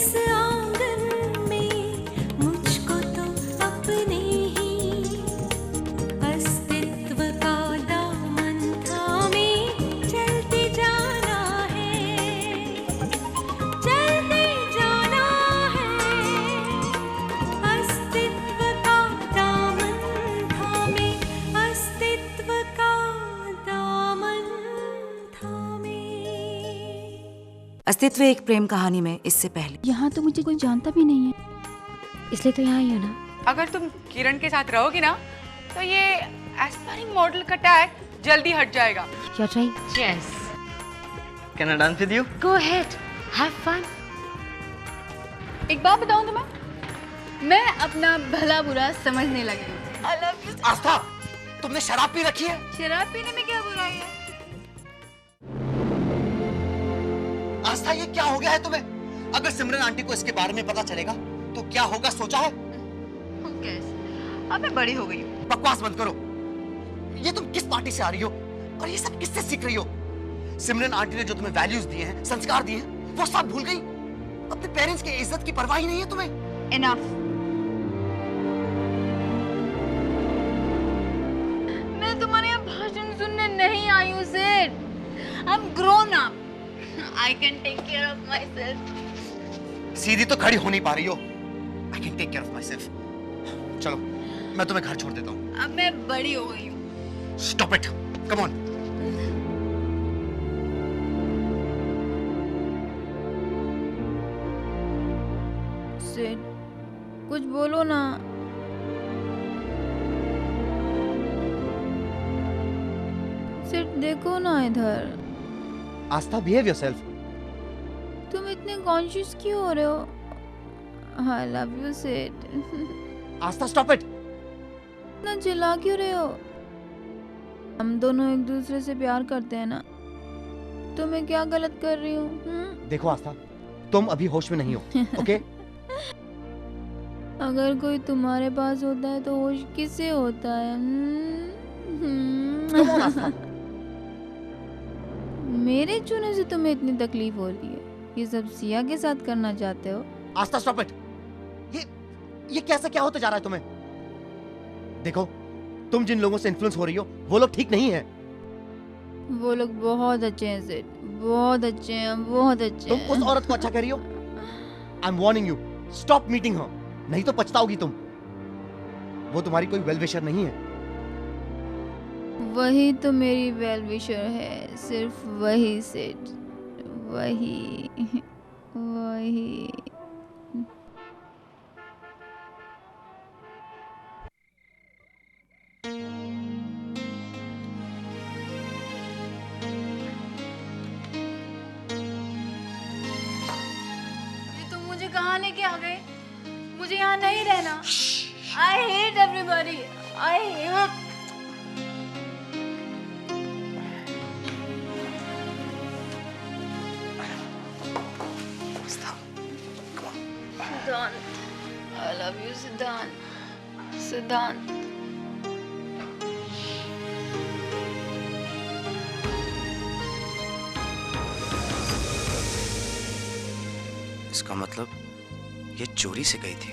इस आंगन में मुझको तो अपने ही अस्तित्व का दामन थामे चलते जाना है, चलते जाना है। अस्तित्व का दामन थामे, अस्तित्व का दामन थामे। अस्तित्व एक प्रेम कहानी में इससे पहले। यहाँ तो मुझे कोई जानता भी नहीं है, इसलिए तो यहाँ ही हो ना। अगर तुम किरण के साथ रहोगी ना तो ये एस्पायरिंग मॉडल का टैग जल्दी हट जाएगा। You're right. Yes. Can I dance with you? Go ahead. Have fun. एक बात बताऊं तुम्हें, मैं अपना भला बुरा समझने लगी हूँ। I love you. आस्था, तुमने शराब पी रखी है? शराब पीने में क्या बुराई है? आस्था, ये क्या हो गया है तुम्हें? अगर सिमरन आंटी को इसके बारे में पता चलेगा तो क्या होगा, सोचा है? Who cares? अब मैं बड़ी हो गई हूँ। बकवास बंद करो। ये तुम किस पार्टी से आ रही हो और ये सब किससे सीख रही हो? सिमरन आंटी ने जो तुम्हें वैल्यूज दिए हैं, संस्कार दिए हैं, वो सब भूल गई। अपने पेरेंट्स की इज्जत की परवाह ही नहीं है तुम्हें। Enough. मैं तुम्हारे यहाँ भाषण सुनने नहीं आई हूँ सेठ। I'm grown up. I can take care of myself. सीधी तो खड़ी हो नहीं पा रही हो। I can take care of myself. चलो, मैं तुम्हें घर छोड़ देता हूँ। अब मैं बड़ी हो गई हूँ। Stop it. Come on. सेठ, कुछ बोलो ना। सेठ देखो ना इधर। आस्था, behave yourself. तुम इतने कॉन्शियस क्यों हो रहे हो? आई लव यू सेठ। आस्था, stop it. इतना चिल्ला क्यों रहे हो? हम दोनों एक दूसरे से प्यार करते हैं ना, तो मैं क्या गलत कर रही हूँ? देखो आस्था, तुम अभी होश में नहीं हो, ओके? अगर कोई तुम्हारे पास होता है तो होश किसे होता है? Come on, आस्था. मेरे चुने से तुम्हें इतनी तकलीफ हो रही है, ये सब सिया के साथ करना चाहते हो? आस्था, stop it. ये कैसा क्या होता जा रहा है तुम्हें? देखो, तुम जिन लोगों से इन्फ्लुएंस हो रही हो, वो लोग ठीक नहीं हैं। वो लोग बहुत अच्छे हैं सेठ, बहुत अच्छे हैं, बहुत अच्छे तुम हैं। उस औरत को अच्छा कह रही हो? I'm warning you. Stop meeting her. नहीं तो पछताओगी तुम। वो तुम्हारी कोई वेल विशर नहीं है। वही तो मेरी वेल विशर है, सिर्फ वही सेठ, वही वही। ये तुम मुझे कहाँ लेके आ गए? मुझे यहाँ नहीं रहना। I hate everybody. I hate. Siddhant, I love you, Siddhant. Siddhant. इसका मतलब ये चोरी से गई थी।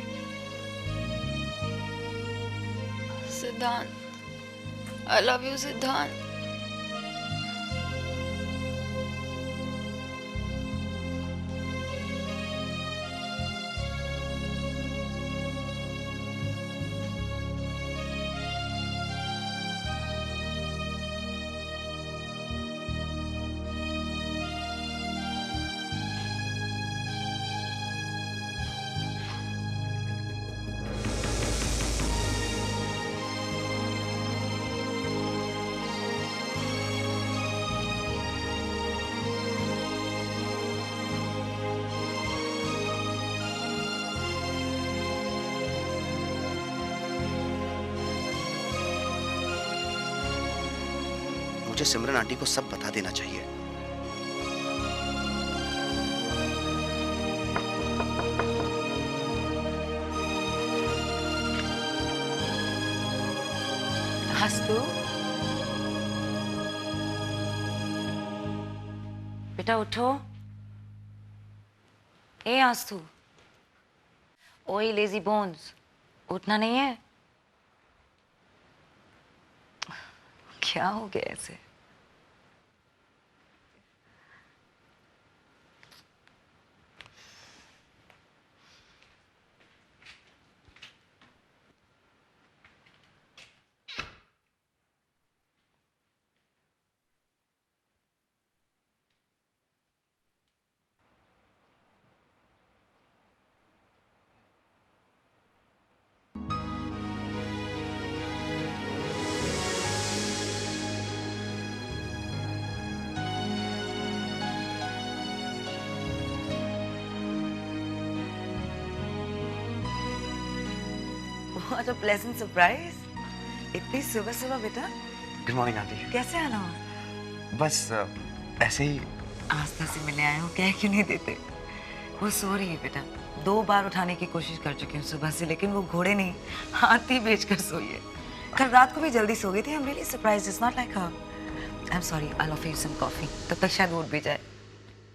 Siddhant, I love you, Siddhant. मुझे सिमरन आंटी को सब बता देना चाहिए। आस्तु, बेटा उठो। ए आस्तु, ओए लेजी बोन्स, उठना नहीं है? क्या हो गया ऐसे? What a pleasant surprise. इतनी सुबह सुबह बेटा, गुड मॉर्निंग आंटी। कैसे आना हुआ? बस ऐसे ही। आस्था से मिलने आए हो, कह क्यों नहीं देते? वो सो रही है बेटा, 2 बार उठाने की कोशिश कर चुकी हूँ सुबह से, लेकिन वो घोड़े नहीं हाथी बेचकर सोई है। कल रात को भी जल्दी सो गई थी। I'm really surprised. It's not like her. I'm sorry. I'll offer you some coffee. तब तक शायद वो उठ भी जाए।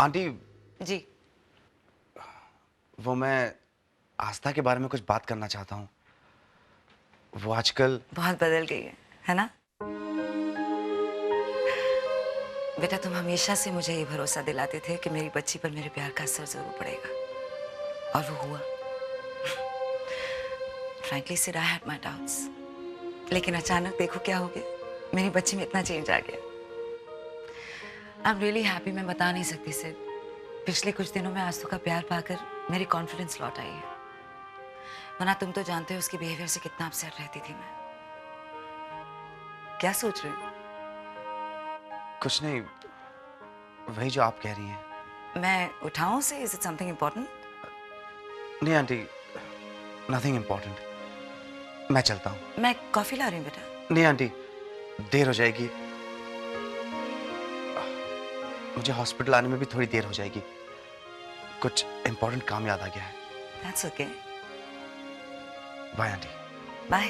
आंटी जी। वो मैं आस्था के बारे में कुछ बात करना चाहता हूँ। वो आजकल बहुत बदल गई है ना? बेटा तुम हमेशा से मुझे ये भरोसा दिलाते थे कि मेरी बच्ची पर मेरे प्यार का असर जरूर पड़ेगा, और वो हुआ। Frankly said, I had my doubts. लेकिन अचानक देखो क्या हो गया, मेरी बच्ची में इतना चेंज आ गया। I'm really happy, मैं बता नहीं सकती सिर्फ। पिछले कुछ दिनों में आस्तु का प्यार पाकर मेरी कॉन्फिडेंस लौट आई है, वरना तुम तो जानते हो उसके बिहेवियर से कितना अपसेट रहती थी मैं। क्या सोच रहे हो? कुछ नहीं, वही जो आप कह रही हैं। मैं उठाऊं से? Is it something important? नहीं आंटी, नथिंग इम्पोर्टेंट। मैं चलता हूँ। मैं कॉफी ला रही हूँ बेटा। नहीं आंटी, देर हो जाएगी। मुझे हॉस्पिटल आने में भी थोड़ी देर हो जाएगी। कुछ इम्पोर्टेंट काम याद आ गया है। That's okay. Bye aunty. Bye.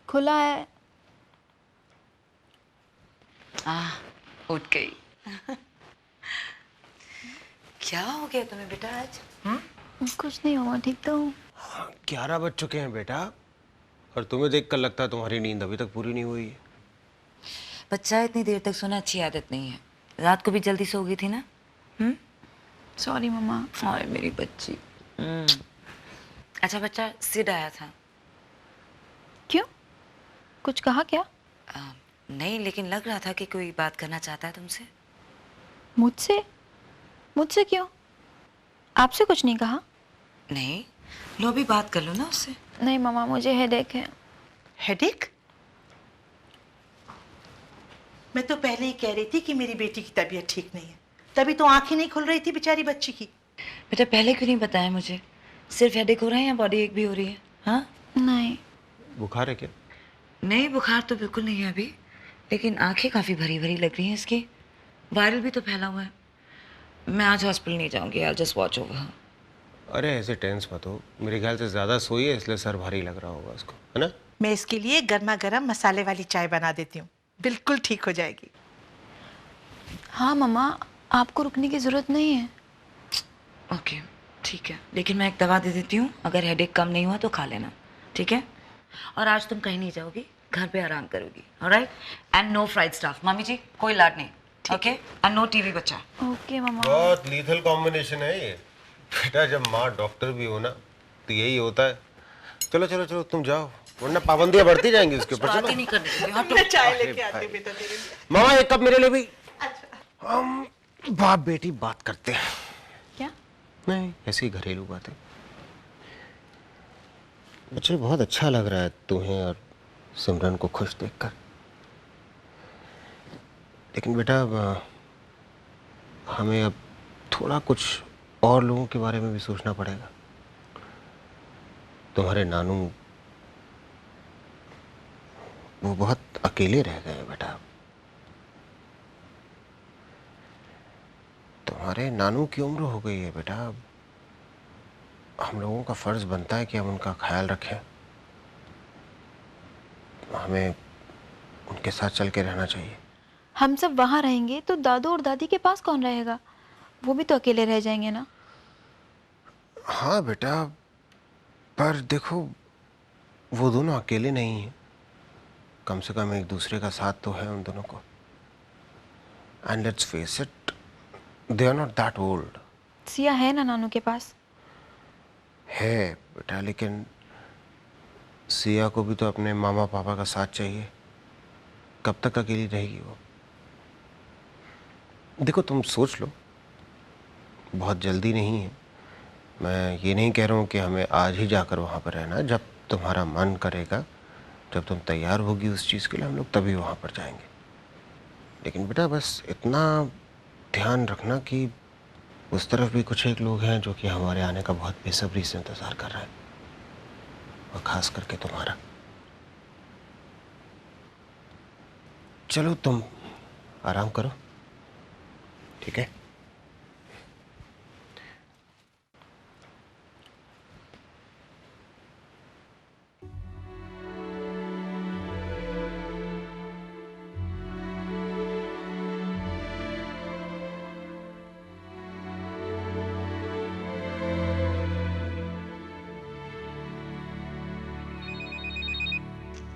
खुला है। उठ गई। क्या हो गया तुम्हें बेटा आज? कुछ नहीं हुआ, ठीक तो हूँ। 11 बज चुके हैं बेटा, और तुम्हें देखकर लगता है तुम्हारी नींद अभी तक पूरी नहीं हुई है। बच्चा इतनी देर तक सोना अच्छी आदत नहीं है। रात को भी जल्दी सो गई थी ना? सॉरी मम्मा। और मेरी बच्ची। अच्छा बच्चा, सिड आया था। क्यों, कुछ कहा क्या? नहीं, लेकिन लग रहा था कि कोई बात करना चाहता है तुमसे। मुझसे? मुझसे क्यों? आपसे कुछ नहीं कहा? नहीं, लो अभी बात कर लो ना उससे। नहीं मम्मा, मुझे हेडेक है। हेडेक? मैं तो पहले ही कह रही थी कि मेरी बेटी की तबीयत ठीक नहीं है, तभी तो आंखें नहीं खुल रही थी बेचारी बच्ची की। बेटा पहले क्यों नहीं बताया मुझे? सिर्फ हेडेक हो रहा है या बॉडी एक भी हो रही है? हाँ? नहीं। बुखार है क्या? नहीं, बुखार तो बिल्कुल नहीं है अभी, लेकिन आंखें काफ़ी भरी भरी लग रही हैं इसकी। वायरल भी तो फैला हुआ है। मैं आज हॉस्पिटल नहीं जाऊंगी, आई जस्ट वॉच ओवर। अरे ऐसे टेंस मत हो, मेरे ख्याल से ज़्यादा सोई है इसलिए सर भारी लग रहा होगा उसको, है ना? मैं इसके लिए गर्मा गर्म मसाले वाली चाय बना देती हूँ, बिल्कुल ठीक हो जाएगी। हाँ मम्मा, आपको रुकने की ज़रूरत नहीं है। ओके ठीक है, लेकिन मैं एक दवा दे देती हूँ, अगर हेडेक कम नहीं हुआ तो खा लेना, ठीक है? और आज तुम कहीं नहीं जाओगी, घर पे आराम करोगी, alright? And no fried stuff. Mummy ji कोई लाड नहीं, ओके? एंड नो टीवी बच्चा। Okay mumma. बहुत लीथल कॉम्बिनेशन है ये बेटा, जब माँ डॉक्टर भी हो ना तो यही होता है। चलो चलो चलो तुम जाओ, वरना पाबंदियां बढ़ती जाएंगी इसके ऊपर। बात ही नहीं करनी चाहिए, हटो। मैं चाय लेके आती हूँ बेटा तेरे लिए। मामा एक कप मेरे लिए भी। हम बाप बेटी बात करते हैं। क्या? नहीं, ऐसी घरेलू बातें। मुझे बहुत अच्छा लग रहा है तुम्हें और सिमरन को खुश देखकर, लेकिन बेटा अब हमें अब थोड़ा कुछ और लोगों के बारे में भी सोचना पड़ेगा। तुम्हारे नानू वो बहुत अकेले रह गए हैं बेटा। तुम्हारे नानू की उम्र हो गई है बेटा, हम लोगों का फर्ज बनता है कि हम उनका ख्याल रखें। हमें उनके साथ चल के रहना चाहिए। हम सब वहाँ रहेंगे तो दादू और दादी के पास कौन रहेगा? वो भी तो अकेले रह जाएंगे ना। हाँ बेटा, पर देखो वो दोनों अकेले नहीं हैं, कम से कम एक दूसरे का साथ तो है उन दोनों को। And let's face it, they are not that old. Siya है ना नानू के पास? है बेटा, लेकिन सिया को भी तो अपने मामा पापा का साथ चाहिए। कब तक अकेली रहेगी वो? देखो तुम सोच लो, बहुत जल्दी नहीं है। मैं ये नहीं कह रहा हूँ कि हमें आज ही जाकर वहाँ पर रहना। जब तुम्हारा मन करेगा, जब तुम तैयार होगी उस चीज़ के लिए, हम लोग तभी वहाँ पर जाएंगे। लेकिन बेटा बस इतना ध्यान रखना कि उस तरफ भी कुछ एक लोग हैं जो कि हमारे आने का बहुत बेसब्री से इंतज़ार कर रहे हैं, और ख़ास करके तुम्हारा। चलो तुम आराम करो, ठीक है?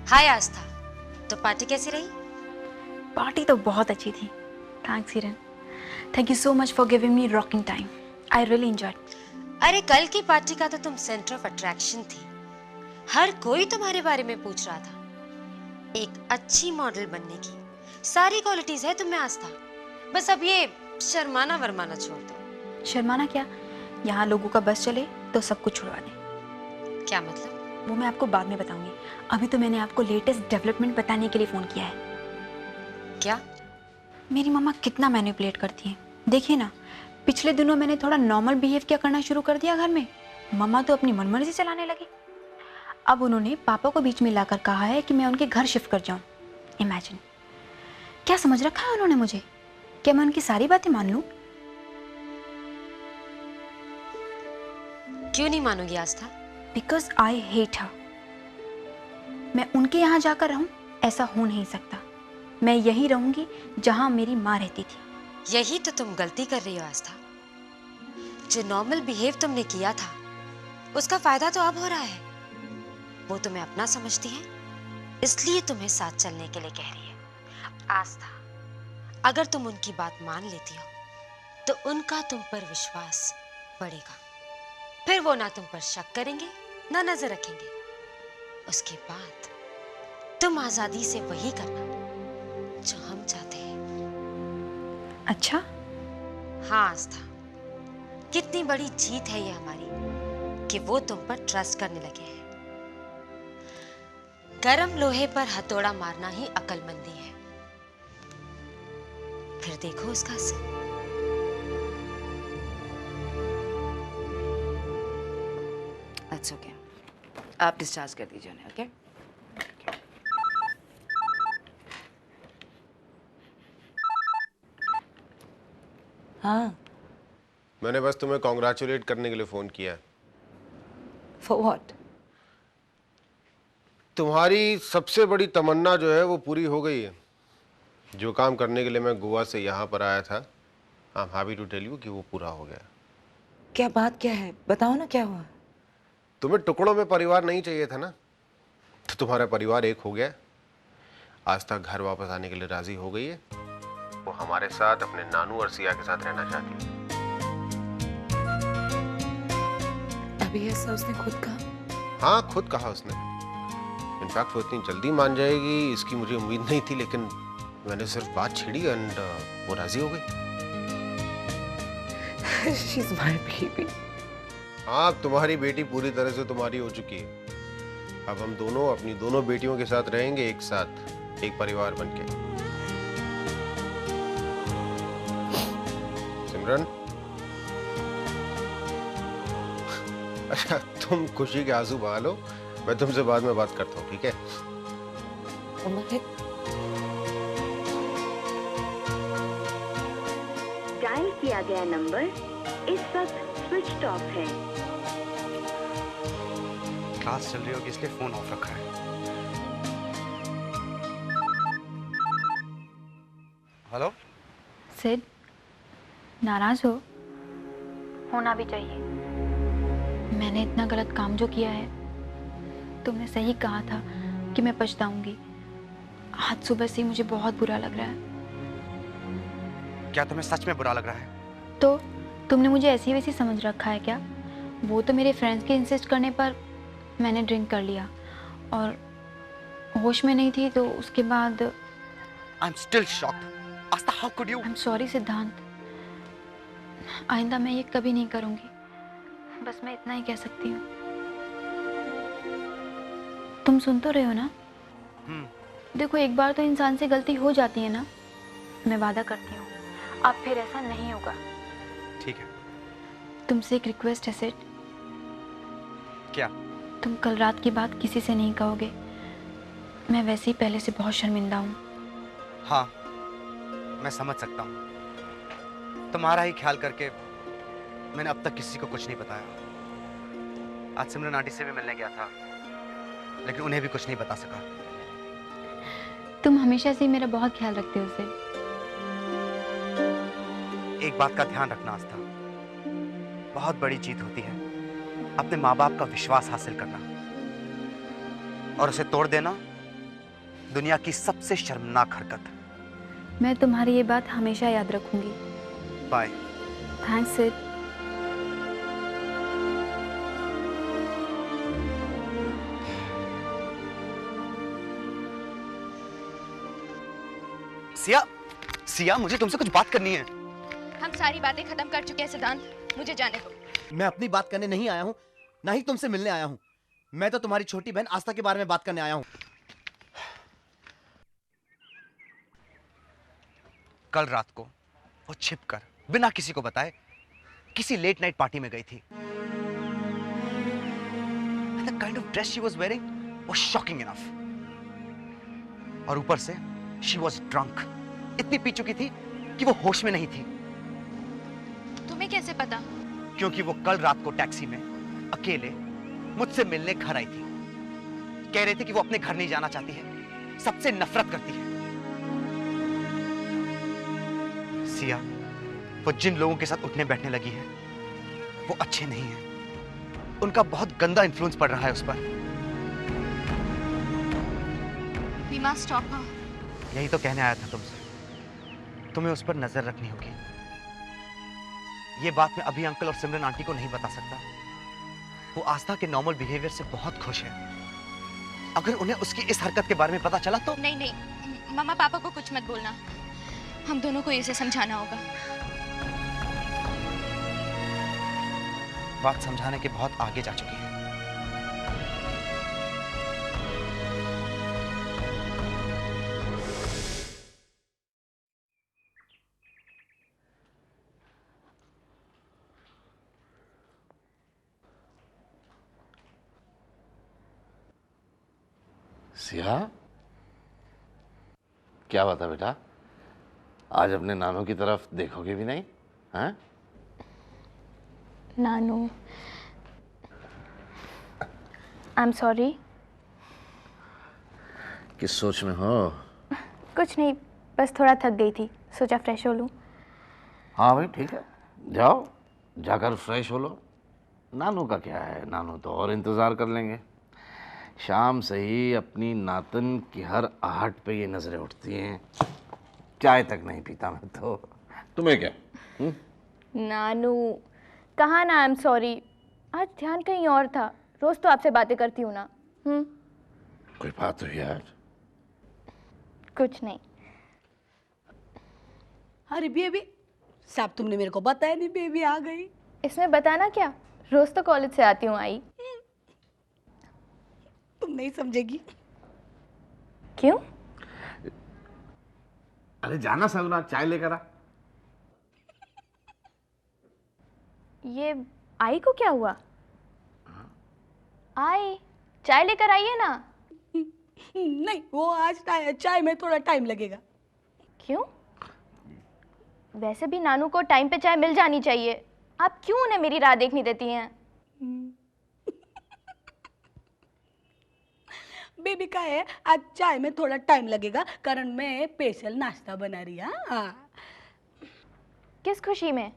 हाय आस्था, तो पार्टी कैसी रही? पार्टी तो बहुत अच्छी थी। थैंक्स हिरन। Thank you so much for giving me rocking time. I really enjoyed. अरे कल की पार्टी का तो तुम सेंटर ऑफ अट्रैक्शन थी। हर कोई तुम्हारे बारे में पूछ रहा था। एक अच्छी मॉडल बनने की सारी क्वालिटीज है तुम में आस्था। बस अब ये शर्माना वरमाना छोड़ दो। शर्माना क्या? यहाँ लोगों का बस चले तो सब कुछ छुड़वा दें। क्या मतलब? वो मैं आपको बाद में बताऊंगी। अभी तो मैंने आपको लेटेस्ट डेवलपमेंट बताने के लिए फ़ोन किया है। क्या? मेरी मम्मा कितना मैनिपुलेट करती हैं। देखिए ना, पिछले दिनों मैंने थोड़ा नॉर्मल बिहेव क्या करना शुरू कर दिया घर में, मम्मा तो अपनी मनमर्जी चलाने लगी। अब उन्होंने पापा को बीच में लाकर कहा है कि मैं उनके घर शिफ्ट कर जाऊं। इमेजिन, क्या समझ रखा है उन्होंने मुझे? क्या मैं उनकी सारी बातें मान लूं? क्यों नहीं मानोगी आस्था? Because I hate her. मैं उनके यहाँ जाकर रहूं, ऐसा हो नहीं सकता। मैं यहीं रहूंगी जहां मेरी माँ रहती थी। यही तो तुम गलती कर रही हो आस्था। जो नॉर्मल बिहेव तुमने किया था उसका फायदा तो अब हो रहा है। वो तुम्हें अपना समझती है, इसलिए तुम्हें साथ चलने के लिए कह रही है। आस्था, अगर तुम उनकी बात मान लेती हो तो उनका तुम पर विश्वास बढ़ेगा। फिर वो ना तुम पर शक करेंगे ना नजर रखेंगे। उसके बाद तुम आजादी से वही करना जो हम चाहते हैं। अच्छा? हाँ आस्था, कितनी बड़ी जीत है ये हमारी कि वो तुम पर ट्रस्ट करने लगे हैं। गरम लोहे पर हथौड़ा मारना ही अक्लमंदी है। फिर देखो उसका असर। That's okay. आप डिस्चार्ज कर दीजिए उन्हें, ओके? हाँ, मैंने बस तुम्हें कॉन्ग्रेचुलेट करने के लिए फ़ोन किया है। for what? तुम्हारी सबसे बड़ी तमन्ना जो है वो पूरी हो गई है। जो काम करने के लिए मैं गोवा से यहाँ पर आया था, I am happy to tell you कि वो पूरा हो गया। क्या बात क्या है? बताओ ना क्या हुआ? तुम्हें टुकड़ों में परिवार नहीं चाहिए था ना, तो तुम्हारा परिवार एक हो गया। आस्था घर वापस आने के लिए राजी हो गई है। वो हमारे साथ अपने नानू और सिया के साथ रहना चाहती है। अभी ऐसा उसने खुद कहा? हाँ, खुद कहा उसने। इनफैक्ट वो इतनी जल्दी मान जाएगी इसकी मुझे उम्मीद नहीं थी, लेकिन मैंने सिर्फ बात छिड़ी एंड वो राजी हो गई। She's my baby. हाँ, तुम्हारी बेटी पूरी तरह से तुम्हारी हो चुकी है। अब हम दोनों अपनी दोनों बेटियों के साथ रहेंगे, एक साथ, एक परिवार बनके। सिमरन, अच्छा तुम खुशी के आंसू बहा लो, मैं तुमसे बाद में बात करता हूँ, ठीक है? डायल किया गया नंबर इस वक्त स्विच ऑफ है। क्लास चल रही होगी इसलिए फोन ऑफ रखा है। हेलो सिड, नाराज हो? होना भी चाहिए। मैंने इतना गलत काम जो किया है, तुमने सही कहा था कि मैं पछताऊंगी। आज सुबह से मुझे बहुत बुरा लग रहा है। क्या तुम्हें सच में बुरा लग रहा है? तो तुमने मुझे ऐसी वैसी समझ रखा है क्या? वो तो मेरे फ्रेंड्स के इंसिस्ट करने पर मैंने ड्रिंक कर लिया और होश में नहीं थी, तो उसके बाद I am still shocked. Aastha, how could you? I am sorry सिद्धांत, आइंदा मैं ये कभी नहीं करूंगी। बस मैं इतना ही कह सकती हूँ। तुम सुन तो रहे हो ना? देखो, एक बार तो इंसान से गलती हो जाती है ना। मैं वादा करती हूँ अब फिर ऐसा नहीं होगा। ठीक है। तुमसे एक रिक्वेस्ट है सिड। क्या? तुम कल रात की बात किसी से नहीं कहोगे। मैं वैसे ही पहले से बहुत शर्मिंदा हूँ। हाँ, मैं समझ सकता हूँ। तुम्हारा ही ख्याल करके मैंने अब तक किसी को कुछ नहीं बताया। आज सिमरन आंटी से भी मिलने गया था, लेकिन उन्हें भी कुछ नहीं बता सका। तुम हमेशा से ही मेरा बहुत ख्याल रखते हो सिड। एक बात का ध्यान रखना आस्था, बहुत बड़ी जीत होती है अपने माँ बाप का विश्वास हासिल करना, और उसे तोड़ देना दुनिया की सबसे शर्मनाक हरकत। मैं तुम्हारी ये बात हमेशा याद रखूंगी। बाय। थैंक्स सिड। सिया, सिया, मुझे तुमसे कुछ बात करनी है। हम सारी बातें खत्म कर चुके हैं सिद्धांत, मुझे जाने दो। मैं अपनी बात करने नहीं आया हूँ, ना ही तुमसे मिलने आया हूँ। मैं तो तुम्हारी छोटी बहन आस्था के बारे में बात करने आया हूँ। कल रात को वो छिपकर बिना किसी को बताए किसी लेट नाइट पार्टी में गई थी। The kind of dress she was wearing was shocking enough. और ऊपर से she was drunk. इतनी पी चुकी थी कि वो होश में नहीं थी। तुम्हें कैसे पता? क्योंकि वो कल रात को टैक्सी में अकेले मुझसे मिलने घर आई थी। कह रही थी कि वो अपने घर नहीं जाना चाहती है, सबसे नफरत करती है। सिया, वो जिन लोगों के साथ उठने बैठने लगी है वो अच्छे नहीं हैं। उनका बहुत गंदा इन्फ्लुएंस पड़ रहा है उस पर। We must stop her. यही तो कहने आया था तुमसे। तुम्हें उस पर नजर रखनी होगी। ये बात मैं अभी अंकल और सिमरन आंटी को नहीं बता सकता। वो आस्था के नॉर्मल बिहेवियर से बहुत खुश है। अगर उन्हें उसकी इस हरकत के बारे में पता चला तो नहीं नहीं, मामा पापा को कुछ मत बोलना। हम दोनों को इसे समझाना होगा। बात समझाने के बहुत आगे जा चुकी है। सिया, क्या बात है बेटा? आज अपने नानू की तरफ देखोगे भी नहीं? हैं? नानू, आई एम सॉरी। किस सोच में हो? कुछ नहीं, बस थोड़ा थक गई थी, सोचा फ्रेश हो लूँ। हाँ भाई ठीक है, जाओ जाकर फ्रेश हो लो। नानू का क्या है, नानू तो और इंतज़ार कर लेंगे। शाम से ही अपनी नातन की हर आहट पे ये नज़रें उठती हैं। चाय तक नहीं पीता मैं तो। तुम्हें क्या? नानू, कहाँ ना आई एम सॉरी, आज ध्यान कहीं और था। रोज़ तो आपसे बातें करती हूँ ना। कोई बात हुई यार? कुछ नहीं। अरे बेबी, साहब तुमने मेरे को बताया नहीं, बेबी आ गई। इसमें बताना क्या, रोज़ तो कॉलेज से आती हूँ। आई तुम नहीं समझेगी। क्यों? अरे जाना सगुना, चाय लेकर आ। ये आई को क्या हुआ? आई, चाय लेकर आइए ना। नहीं, वो आज चाय में थोड़ा टाइम लगेगा। क्यों? वैसे भी नानू को टाइम पे चाय मिल जानी चाहिए। आप क्यों उन्हें मेरी राह देखनी देती हैं? बेबी का है, आज चाय में थोड़ा टाइम लगेगा कारण मैं स्पेशल नाश्ता बना रही हूँ। हाँ। किस खुशी में?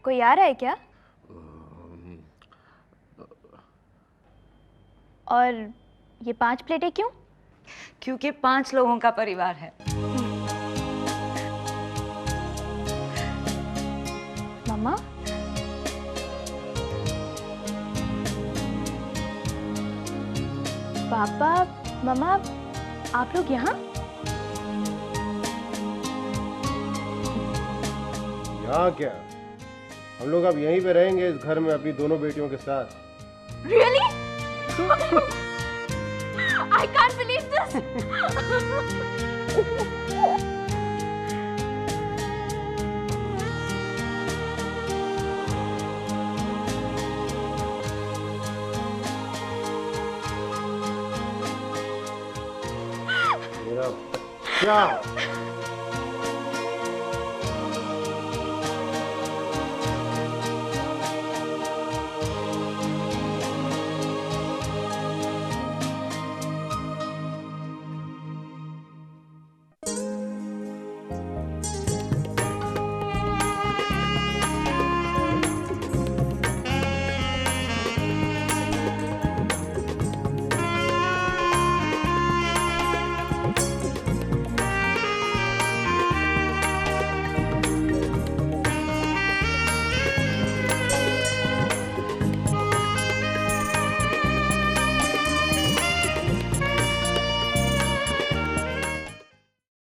कोई आ रहा है क्या? और ये 5 प्लेटें क्यों? क्योंकि 5 लोगों का परिवार है। मम्मा, पापा, मम्मा, आप लोग यहाँ? यहाँ क्या, हम लोग अब यहीं पे रहेंगे इस घर में अपनी दोनों बेटियों के साथ। Really? I can't believe this. मेरा बच्चा।